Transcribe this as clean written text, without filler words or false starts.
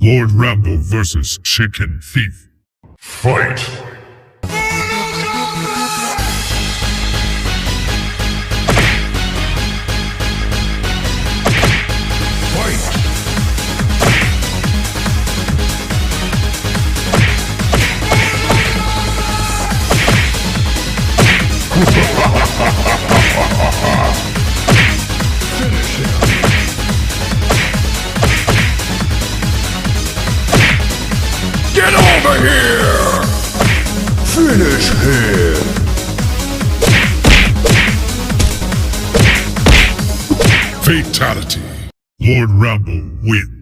Lord Rambo versus Chicken Thief. Fight! Finish him. Get over here! Finish him! Fatality. Lord Rambo wins.